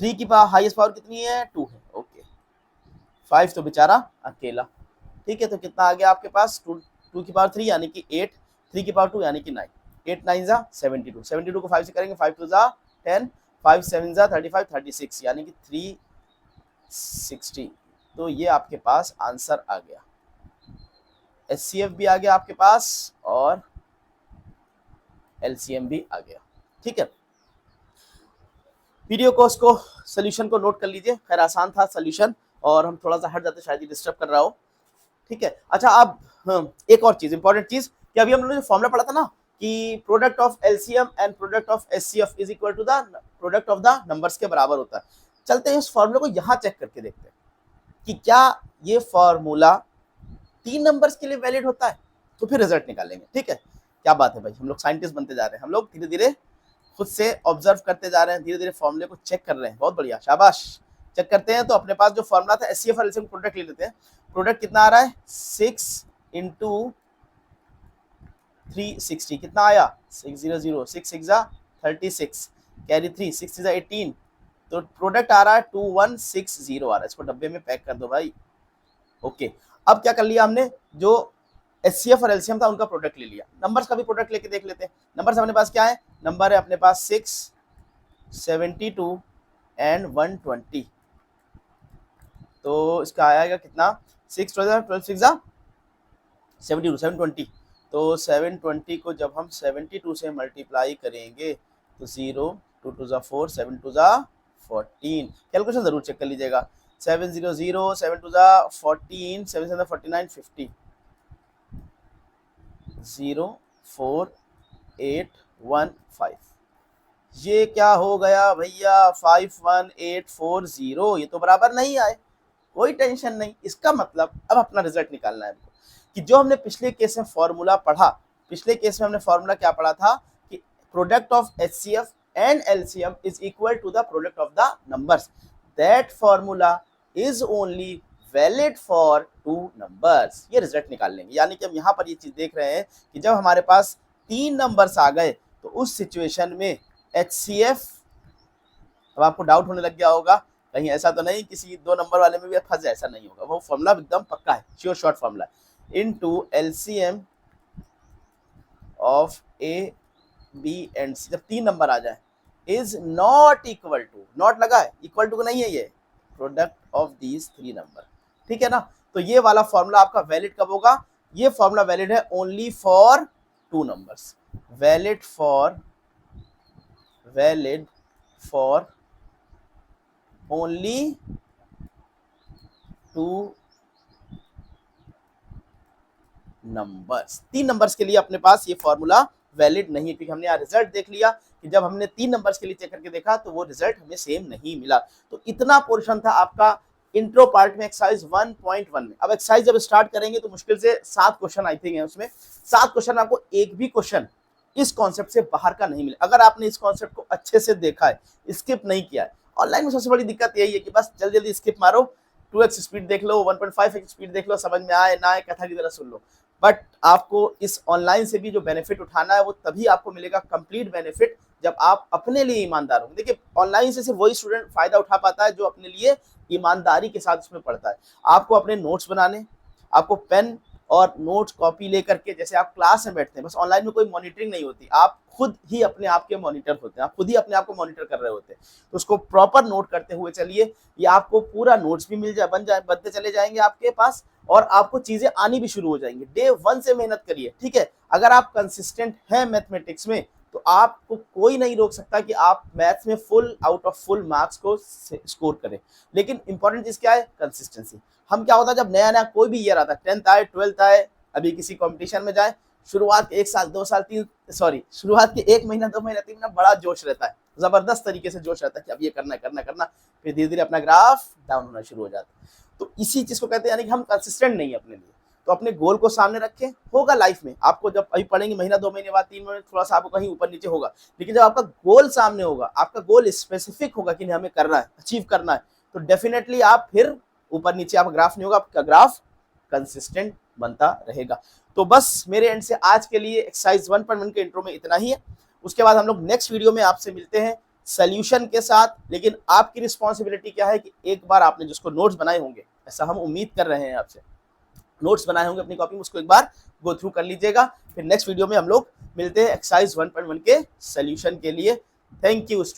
3 की हाईएस्ट पावर कितनी है, 2 है, ओके। 5 तो बेचारा अकेला, ठीक है। तो कितना आ गया आपके पास, 2 की पावर 3 यानी कि 8, 3 की पावर 2 यानी कि 9, 8 9 जा 72, 72 को 5 से करेंगे, 5 2 जा 10, 5 7 जा 35, 36 यानी कि 360। तो ये आपके पास आंसर आ गया, एचसीएफ भी आ गया आपके पास और एलसीएम भी आ गया, ठीक है। वीडियो को उसको सोल्यूशन को नोट कर लीजिए, खैर आसान था सोल्यूशन, और हम थोड़ा सा हट जाते शायद डिस्टर्ब कर रहा हो, ठीक है। अच्छा अब एक और चीज, इंपॉर्टेंट चीज, कि अभी हम लोगों ने जो फॉर्मूला पढ़ा था ना कि product of LCM and product of HCF is equal to the product of the numbers के बराबर होता है। चलते हैं इस फॉर्मूले को यहाँ चेक करके देखते हैं कि क्या ये फॉर्मूला 3 नंबर्स के लिए वैलिड होता है, तो फिर रिजल्ट निकालेंगे, ठीक है। क्या बात है भाई, हम लोग साइंटिस्ट बनते जा रहे हैं, हम लोग धीरे धीरे खुद से ऑब्जर्व करते जा रहे हैं, धीरे धीरे फॉर्मूले को चेक कर रहे हैं, बहुत बढ़िया, शाबाश। चेक करते हैं, तो अपने पास जो फॉर्मूला था एचसीएफ और एलसीएम प्रोडक्ट ले लेते हैं। प्रोडक्ट कितना आ रहा है, 6 इंटू 360, कितना आया, 600, 6 6 जा 36, कैरी 3, 6 जा 18, तो प्रोडक्ट आ रहा है 2160 आ रहा है। इसको डब्बे में पैक कर दो भाई, ओके। अब क्या कर लिया हमने, जो एचसीएफ और एलसीएम था उनका प्रोडक्ट ले लिया, नंबर्स का भी प्रोडक्ट लेके देख लेते हैं। नंबर्स अपने पास क्या है, नंबर है अपने पास 6, 72 एंड 120, तो इसका आएगा कितना, 6 12 6 जा 72, 720, तो 720 को जब हम 72 से मल्टीप्लाई करेंगे तो 0 2 2 जा 4, 7 2 जा 14, कैलकुलेशन जरूर चेक कर लीजिएगा, 700 7 2 जा 14, 7 7 49, 50, 04815, ये क्या हो गया भैया, 51840, ये तो बराबर नहीं आए, कोई टेंशन नहीं। इसका मतलब अब अपना रिजल्ट निकालना है हमको, कि जो हमने पिछले केस में फॉर्मूला पढ़ा, पिछले केस में हमने फॉर्मूला क्या पढ़ा था कि product of HCF and LCM is equal to the product of the numbers, that formula is only valid for 2 numbers. ये रिजल्ट निकाल लेंगे, यानी कि हम यहाँ पर ये चीज देख रहे हैं कि जब हमारे पास 3 नंबर्स आ गए तो उस सिचुएशन में एचसीएफ, अब आपको डाउट होने लग गया होगा कहीं ऐसा तो नहीं किसी 2 नंबर वाले में भी फंस जाए, ऐसा नहीं होगा, वो फॉर्मूला एकदम पक्का है, sure short formula, into LCM of A B and C, जब 3 नंबर आ जाए, is not equal to, not लगा है, इक्वल टू नहीं है, ये प्रोडक्ट ऑफ दीज 3 नंबर, ठीक है ना। तो ये वाला फॉर्मूला आपका वैलिड कब होगा, ये फॉर्मूला वैलिड है only for 2 numbers, valid for only 2 numbers. 3 numbers के लिए अपने पास ये फॉर्मूला वैलिड नहीं है, क्योंकि हमने यहाँ रिजल्ट देख लिया कि जब हमने 3 नंबर्स के लिए चेक करके देखा तो वो रिजल्ट हमें सेम नहीं मिला। तो इतना पोर्शन था आपका इंट्रो पार्ट में एक्सरसाइज 1.1 में। अब एक्सरसाइज जब स्टार्ट करेंगे तो मुश्किल से 7 क्वेश्चन आई थिंक है उसमें, 7 क्वेश्चन आपको एक भी क्वेश्चन इस कॉन्सेप्ट से बाहर का नहीं मिला। अगर आपने इस कॉन्सेप्ट को अच्छे से देखा है, स्किप नहीं किया है, ऑनलाइन में सबसे बड़ी दिक्कत यही है कि बस जल्दी जल्दी स्किप मारो, 2x स्पीड देख लो, 1.5x स्पीड देख लो, समझ में आए ना आए कथा की तरह सुन लो, बट आपको इस ऑनलाइन से भी जो बेनिफिट उठाना है वो तभी आपको मिलेगा, कंप्लीट बेनिफिट, जब आप अपने लिए ईमानदार होंगे। देखिए ऑनलाइन से सिर्फ वही स्टूडेंट फायदा उठा पाता है जो अपने लिए ईमानदारी के साथ इसमें पढ़ता है। आपको अपने नोट्स बनाने, आपको पेन और नोट्स कॉपी लेकर के, जैसे आप क्लास में बैठते हैं, बस ऑनलाइन में कोई मॉनिटरिंग नहीं होती, आप खुद ही अपने आप के मॉनिटर होते हैं, आप खुद ही अपने आप को मॉनिटर कर रहे होते हैं। तो उसको प्रॉपर नोट करते हुए चलिए, ये आपको पूरा नोट्स भी मिल जाए, बनते चले जाएंगे आपके पास, और आपको चीजें आनी भी शुरू हो जाएंगी। डे 1 से मेहनत करिए, ठीक है। अगर आप कंसिस्टेंट हैं मैथमेटिक्स में तो आपको कोई नहीं रोक सकता कि आप मैथ्स में full out of full marks को स्कोर करें। लेकिन इंपॉर्टेंट चीज क्या है? कंसिस्टेंसी। हम क्या होता है, जब नया नया कोई भी ईयर आता है, 10th आए, 12th आए, अभी किसी कंपटीशन में जाए, शुरुआत के 1 साल 2 साल 3 सॉरी शुरुआत के 1 महीना 2 महीना 3 महीना बड़ा जोश रहता है, जबरदस्त तरीके से जोश रहता है कि अब ये करना है करना करना, फिर धीरे धीरे अपना ग्राफ डाउन होना शुरू हो जाता है। तो इसी चीज को कहते हैं, यानी कि हम कंसिस्टेंट नहीं है अपने लिए। तो अपने गोल को सामने रखें, होगा लाइफ में आपको, जब अभी पढ़ेंगे महीना 2 महीने बाद 3 महीने थोड़ा सा आपको कहीं ऊपर नीचे होगा, लेकिन जब आपका गोल सामने होगा, आपका गोल स्पेसिफिक होगा कि हमें करना है, अचीव करना है, तो डेफिनेटली आप फिर ऊपर नीचे आपका ग्राफ नहीं होगा, आपका ग्राफ कंसिस्टेंट बनता रहेगा। तो बस मेरे एंड से आज के लिए एक्सरसाइज 1.1 के इंट्रो में इतना ही है। उसके बाद हम लोग नेक्स्ट वीडियो में आपसे मिलते हैं सोल्यूशन के साथ। लेकिन आपकी रिस्पॉन्सिबिलिटी क्या है कि एक बार आपने जिसको नोट्स बनाए होंगे, ऐसा हम उम्मीद कर रहे हैं आपसे, नोट्स बनाए होंगे अपनी कॉपी में, उसको एक बार गो थ्रू कर लीजिएगा। फिर नेक्स्ट वीडियो में हम लोग मिलते हैं एक्सरसाइज 1.1 के सोल्यूशन के लिए। Thank you.